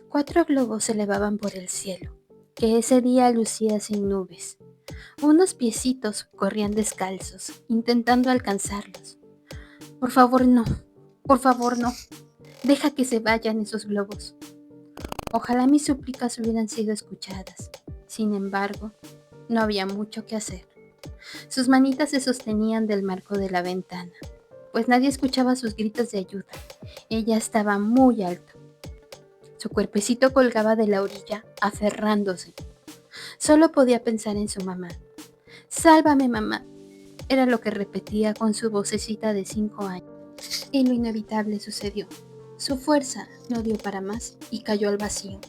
4 globos se elevaban por el cielo, que ese día lucía sin nubes. Unos piecitos corrían descalzos, intentando alcanzarlos. Por favor no, deja que se vayan esos globos. Ojalá mis súplicas hubieran sido escuchadas. Sin embargo, no había mucho que hacer. Sus manitas se sostenían del marco de la ventana, pues nadie escuchaba sus gritos de ayuda. Ella estaba muy alto. Su cuerpecito colgaba de la orilla, aferrándose. Solo podía pensar en su mamá. Sálvame, mamá. Era lo que repetía con su vocecita de 5 años. Y lo inevitable sucedió. Su fuerza no dio para más y cayó al vacío.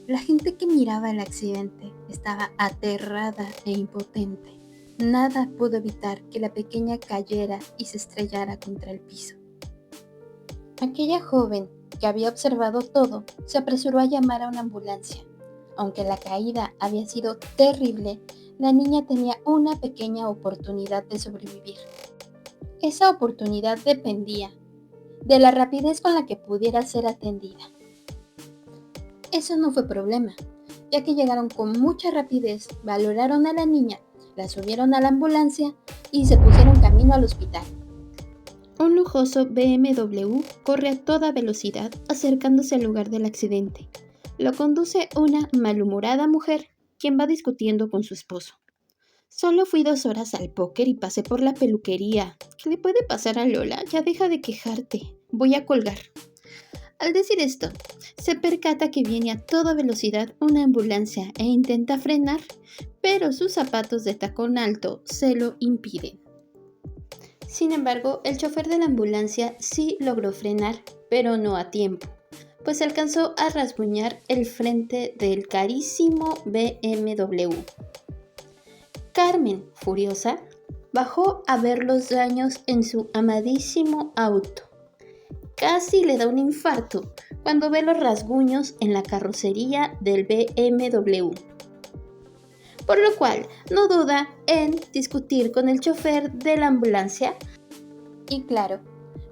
La gente que miraba el accidente estaba aterrada e impotente. Nada pudo evitar que la pequeña cayera y se estrellara contra el piso. Aquella joven, que había observado todo, se apresuró a llamar a una ambulancia. Aunque la caída había sido terrible, la niña tenía una pequeña oportunidad de sobrevivir. Esa oportunidad dependía de la rapidez con la que pudiera ser atendida. Eso no fue problema, ya que llegaron con mucha rapidez, valoraron a la niña, la subieron a la ambulancia y se pusieron camino al hospital. Un lujoso BMW corre a toda velocidad acercándose al lugar del accidente. Lo conduce una malhumorada mujer, quien va discutiendo con su esposo. Solo fui 2 horas al póker y pasé por la peluquería. ¿Qué le puede pasar a Lola? Ya deja de quejarte. Voy a colgar. Al decir esto, se percata que viene a toda velocidad una ambulancia e intenta frenar, pero sus zapatos de tacón alto se lo impiden. Sin embargo, el chofer de la ambulancia sí logró frenar, pero no a tiempo, pues alcanzó a rasguñar el frente del carísimo BMW. Carmen, furiosa, bajó a ver los daños en su amadísimo auto. Casi le da un infarto cuando ve los rasguños en la carrocería del BMW. Por lo cual no duda en discutir con el chofer de la ambulancia y claro,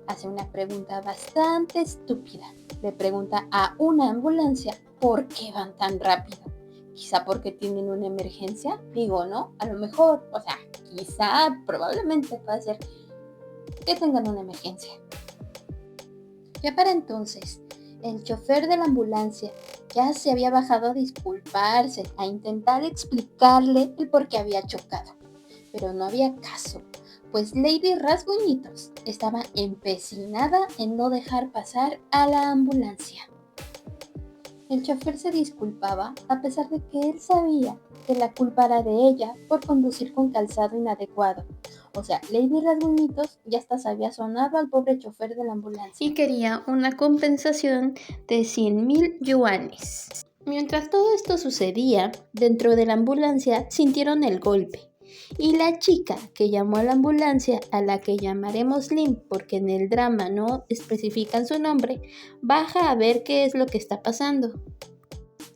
hace una pregunta bastante estúpida. Le pregunta a una ambulancia por qué van tan rápido. Quizá porque tienen una emergencia, digo, ¿no? A lo mejor, probablemente puede ser que tengan una emergencia. Ya para entonces, el chofer de la ambulancia ya se había bajado a disculparse, a intentar explicarle el por qué había chocado. Pero no había caso, pues Lady Rasguñitos estaba empecinada en no dejar pasar a la ambulancia. El chofer se disculpaba a pesar de que él sabía que la culpa era de ella por conducir con calzado inadecuado. O sea, Lady Rasguñitos ya hasta se había sonado al pobre chofer de la ambulancia y quería una compensación de 100,000 yuanes. Mientras todo esto sucedía, dentro de la ambulancia sintieron el golpe. Y la chica que llamó a la ambulancia, a la que llamaremos Lim, porque en el drama no especifican su nombre, baja a ver qué es lo que está pasando.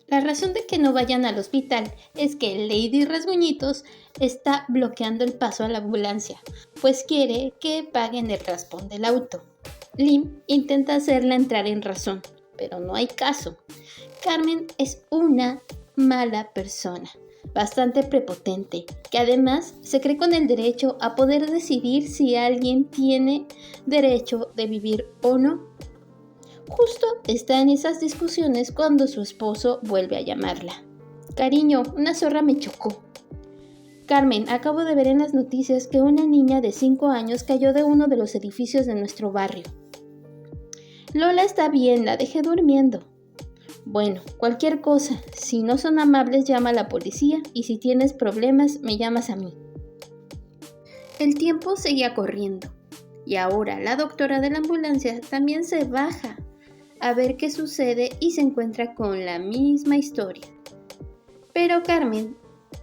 La razón de que no vayan al hospital es que Lady Rasguñitos está bloqueando el paso a la ambulancia, pues quiere que paguen el raspón del auto. Lim intenta hacerla entrar en razón, pero no hay caso. Carmen es una mala persona, bastante prepotente, que además se cree con el derecho a poder decidir si alguien tiene derecho de vivir o no. Justo está en esas discusiones cuando su esposo vuelve a llamarla. Cariño, una zorra me chocó. Carmen, acabo de ver en las noticias que una niña de 5 años cayó de uno de los edificios de nuestro barrio. Lola está bien, la dejé durmiendo. Bueno, cualquier cosa, si no son amables llama a la policía y si tienes problemas me llamas a mí. El tiempo seguía corriendo y ahora la doctora de la ambulancia también se baja a ver qué sucede y se encuentra con la misma historia. Pero Carmen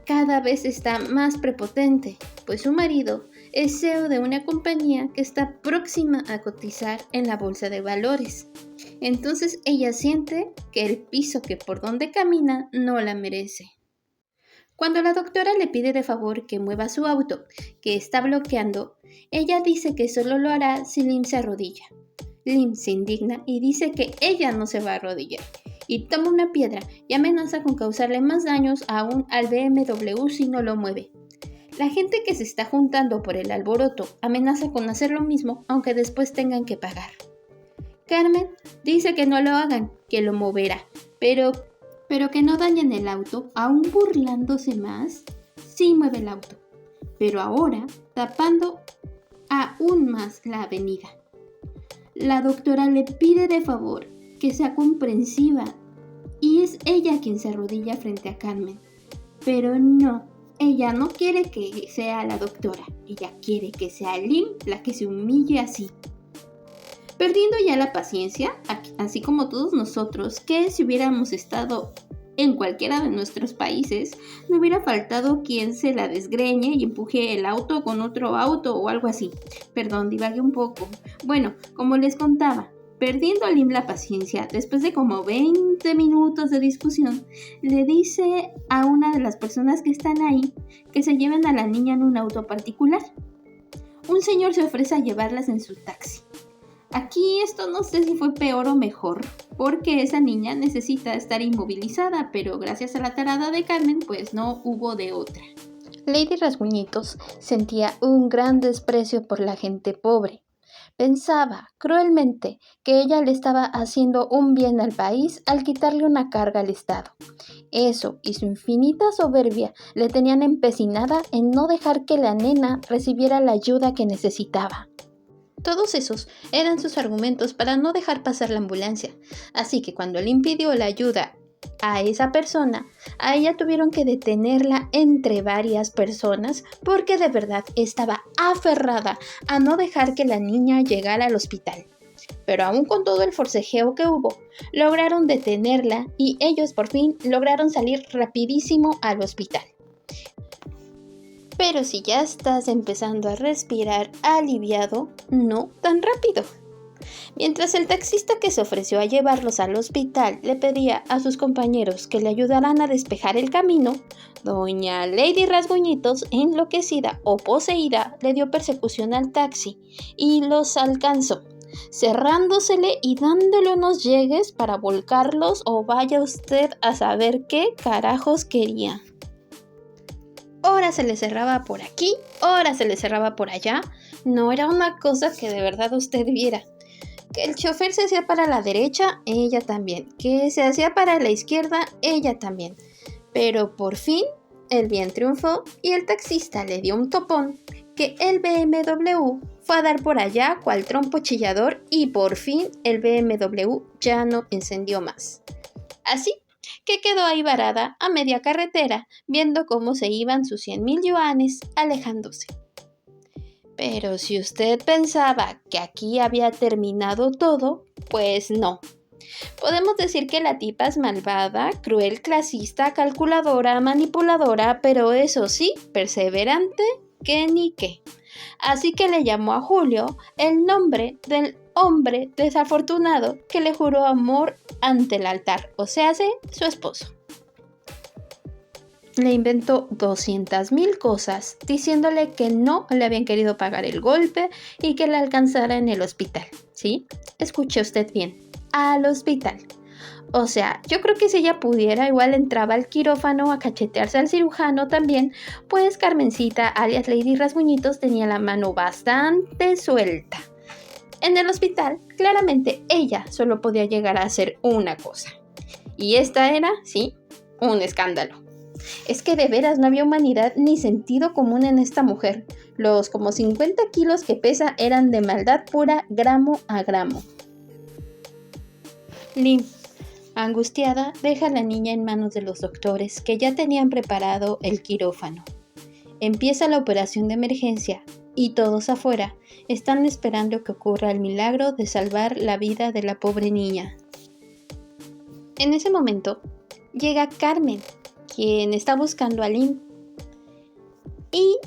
cada vez está más prepotente, pues su marido es CEO de una compañía que está próxima a cotizar en la bolsa de valores. Entonces ella siente que el piso que por donde camina no la merece. Cuando la doctora le pide de favor que mueva su auto, que está bloqueando, ella dice que solo lo hará si Lim se arrodilla. Lim se indigna y dice que ella no se va a arrodillar y toma una piedra y amenaza con causarle más daños aún al BMW si no lo mueve. La gente que se está juntando por el alboroto amenaza con hacer lo mismo aunque después tengan que pagar. Carmen dice que no lo hagan, que lo moverá, pero que no dañen el auto, aún burlándose más. Sí mueve el auto, pero ahora tapando aún más la avenida. La doctora le pide de favor que sea comprensiva y es ella quien se arrodilla frente a Carmen. Pero no, ella no quiere que sea la doctora, ella quiere que sea Lim la que se humille así. Perdiendo ya la paciencia, así como todos nosotros, que si hubiéramos estado en cualquiera de nuestros países, no hubiera faltado quien se la desgreñe y empuje el auto con otro auto o algo así. Perdón, divagué un poco. Bueno, como les contaba, perdiendo a Lim la paciencia, después de como 20 minutos de discusión, le dice a una de las personas que están ahí que se lleven a la niña en un auto particular. Un señor se ofrece a llevarlas en su taxi. Aquí esto no sé si fue peor o mejor, porque esa niña necesita estar inmovilizada, pero gracias a la tarada de Carmen, pues no hubo de otra. Lady Rasguñitos sentía un gran desprecio por la gente pobre. Pensaba cruelmente que ella le estaba haciendo un bien al país al quitarle una carga al Estado. Eso y su infinita soberbia le tenían empecinada en no dejar que la nena recibiera la ayuda que necesitaba. Todos esos eran sus argumentos para no dejar pasar la ambulancia, así que cuando le impidió la ayuda a esa persona, a ella tuvieron que detenerla entre varias personas porque de verdad estaba aferrada a no dejar que la niña llegara al hospital. Pero aún con todo el forcejeo que hubo, lograron detenerla y ellos por fin lograron salir rapidísimo al hospital. Pero si ya estás empezando a respirar aliviado, no tan rápido. Mientras el taxista que se ofreció a llevarlos al hospital le pedía a sus compañeros que le ayudaran a despejar el camino, doña Lady Rasguñitos, enloquecida o poseída, le dio persecución al taxi y los alcanzó, cerrándosele y dándole unos llegues para volcarlos o vaya usted a saber qué carajos quería. Ahora se le cerraba por aquí, ahora se le cerraba por allá. No era una cosa que de verdad usted viera. Que el chofer se hacía para la derecha, ella también. Que se hacía para la izquierda, ella también. Pero por fin el bien triunfó y el taxista le dio un topón que el BMW fue a dar por allá cual trompo chillador y por fin el BMW ya no encendió más. Así que quedó ahí varada a media carretera, viendo cómo se iban sus 100,000 yuanes alejándose. Pero si usted pensaba que aquí había terminado todo, pues no. Podemos decir que la tipa es malvada, cruel, clasista, calculadora, manipuladora, pero eso sí, perseverante, que ni qué. Así que le llamó a Julio el nombre del hombre desafortunado que le juró amor ante el altar, o sea, su esposo. Le inventó 200,000 cosas, diciéndole que no le habían querido pagar el golpe y que la alcanzara en el hospital, ¿sí? Escuche usted bien, al hospital. O sea, yo creo que si ella pudiera, igual entraba al quirófano a cachetearse al cirujano también, pues Carmencita, alias Lady Rasguñitos, tenía la mano bastante suelta. En el hospital, claramente ella solo podía llegar a hacer una cosa. Y esta era, sí, un escándalo. Es que de veras no había humanidad ni sentido común en esta mujer. Los como 50 kilos que pesa eran de maldad pura gramo a gramo. Lim, angustiada, deja a la niña en manos de los doctores que ya tenían preparado el quirófano. Empieza la operación de emergencia y todos afuera están esperando que ocurra el milagro de salvar la vida de la pobre niña. En ese momento llega Carmen, quien está buscando a Lim, y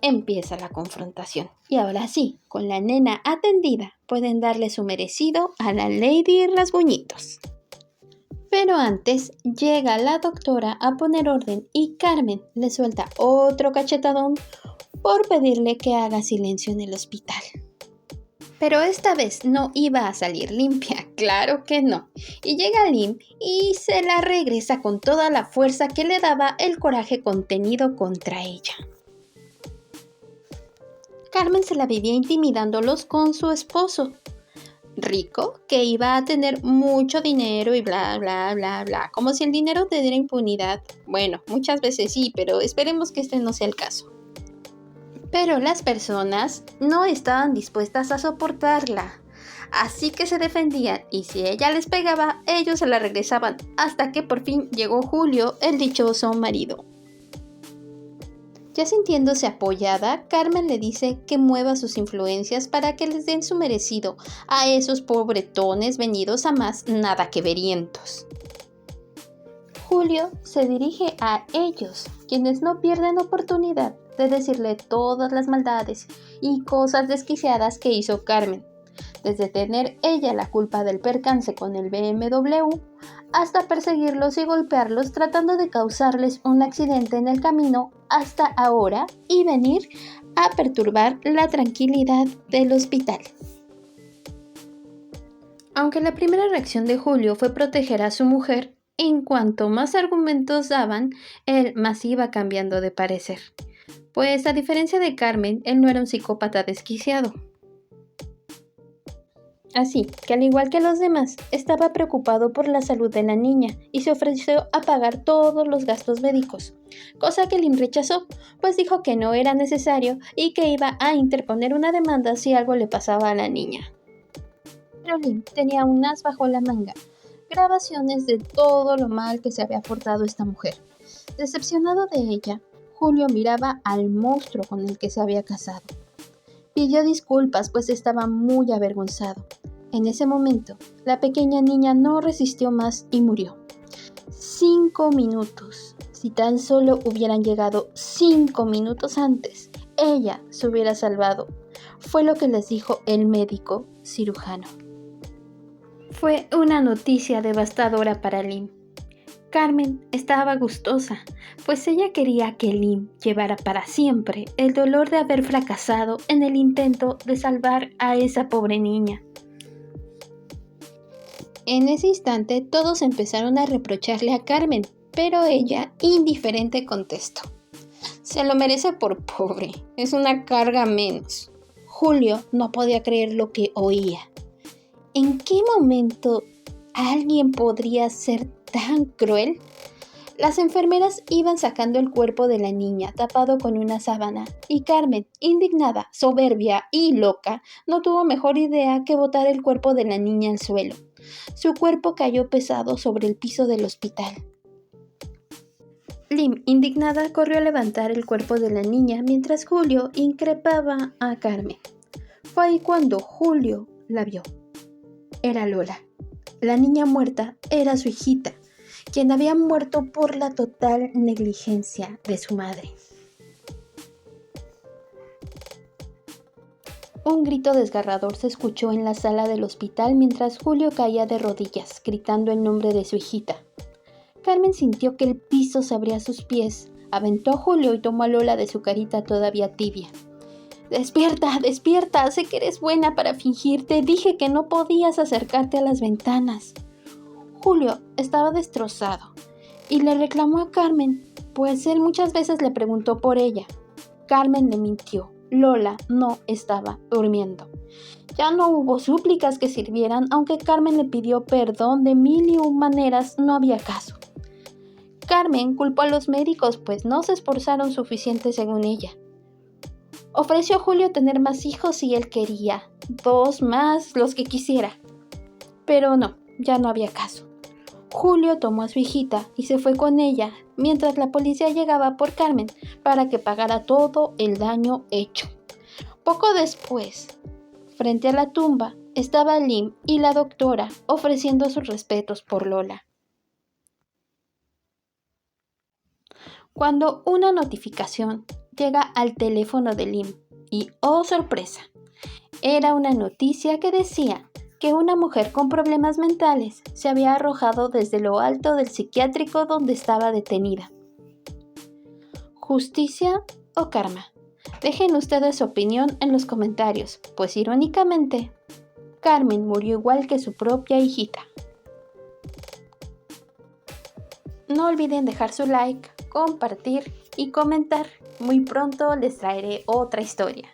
empieza la confrontación. Y ahora sí, con la nena atendida, pueden darle su merecido a la Lady Rasguñitos. Pero antes llega la doctora a poner orden y Carmen le suelta otro cachetadón por pedirle que haga silencio en el hospital. Pero esta vez no iba a salir limpia, claro que no. Y llega Lim y se la regresa con toda la fuerza que le daba el coraje contenido contra ella. Carmen se la vivía intimidándolos con su esposo, rico, que iba a tener mucho dinero y bla, bla, bla, bla. Como si el dinero te diera impunidad. Bueno, muchas veces sí, pero esperemos que este no sea el caso. Pero las personas no estaban dispuestas a soportarla, así que se defendían y si ella les pegaba, ellos se la regresaban hasta que por fin llegó Julio, el dichoso marido. Ya sintiéndose apoyada, Carmen le dice que mueva sus influencias para que les den su merecido a esos pobretones venidos a más nada que verientos. Julio se dirige a ellos, quienes no pierden oportunidad de decirle todas las maldades y cosas desquiciadas que hizo Carmen, desde tener ella la culpa del percance con el BMW, hasta perseguirlos y golpearlos tratando de causarles un accidente en el camino hasta ahora y venir a perturbar la tranquilidad del hospital. Aunque la primera reacción de Julio fue proteger a su mujer, en cuanto más argumentos daban, él más iba cambiando de parecer. Pues a diferencia de Carmen, él no era un psicópata desquiciado. Así que al igual que los demás, estaba preocupado por la salud de la niña y se ofreció a pagar todos los gastos médicos, cosa que Lim rechazó, pues dijo que no era necesario y que iba a interponer una demanda si algo le pasaba a la niña. Pero Lim tenía un as bajo la manga, grabaciones de todo lo mal que se había portado esta mujer. Decepcionado de ella, Julio miraba al monstruo con el que se había casado. Pidió disculpas, pues estaba muy avergonzado. En ese momento, la pequeña niña no resistió más y murió. 5 minutos. Si tan solo hubieran llegado 5 minutos antes, ella se hubiera salvado. Fue lo que les dijo el médico cirujano. Fue una noticia devastadora para Lim. Carmen estaba gustosa, pues ella quería que Lim llevara para siempre el dolor de haber fracasado en el intento de salvar a esa pobre niña. En ese instante todos empezaron a reprocharle a Carmen, pero ella, indiferente, contestó: se lo merece por pobre, es una carga menos. Julio no podía creer lo que oía. ¿En qué momento alguien podría ser tan cruel? Las enfermeras iban sacando el cuerpo de la niña tapado con una sábana y Carmen, indignada, soberbia y loca, no tuvo mejor idea que botar el cuerpo de la niña al suelo. Su cuerpo cayó pesado sobre el piso del hospital. Lim, indignada, corrió a levantar el cuerpo de la niña mientras Julio increpaba a Carmen. Fue ahí cuando Julio la vio. Era Lola. La niña muerta era su hijita, quien había muerto por la total negligencia de su madre. Un grito desgarrador se escuchó en la sala del hospital mientras Julio caía de rodillas, gritando el nombre de su hijita. Carmen sintió que el piso se abría a sus pies, aventó a Julio y tomó a Lola de su carita todavía tibia. «Despierta, despierta, sé que eres buena para fingir, te dije que no podías acercarte a las ventanas». Julio estaba destrozado y le reclamó a Carmen, pues él muchas veces le preguntó por ella. Carmen le mintió, Lola no estaba durmiendo. Ya no hubo súplicas que sirvieran, aunque Carmen le pidió perdón de 1001 maneras, no había caso. Carmen culpó a los médicos, pues no se esforzaron suficiente según ella. Ofreció a Julio tener más hijos si él quería, 2 más, los que quisiera. Pero no, ya no había caso. Julio tomó a su hijita y se fue con ella, mientras la policía llegaba por Carmen para que pagara todo el daño hecho. Poco después, frente a la tumba, estaba Lim y la doctora ofreciendo sus respetos por Lola. Cuando una notificación llega al teléfono de Lim y ¡oh sorpresa! Era una noticia que decía que una mujer con problemas mentales se había arrojado desde lo alto del psiquiátrico donde estaba detenida. ¿Justicia o karma? Dejen ustedes su opinión en los comentarios, pues irónicamente, Carmen murió igual que su propia hijita. No olviden dejar su like, compartir y comentar. Muy pronto les traeré otra historia.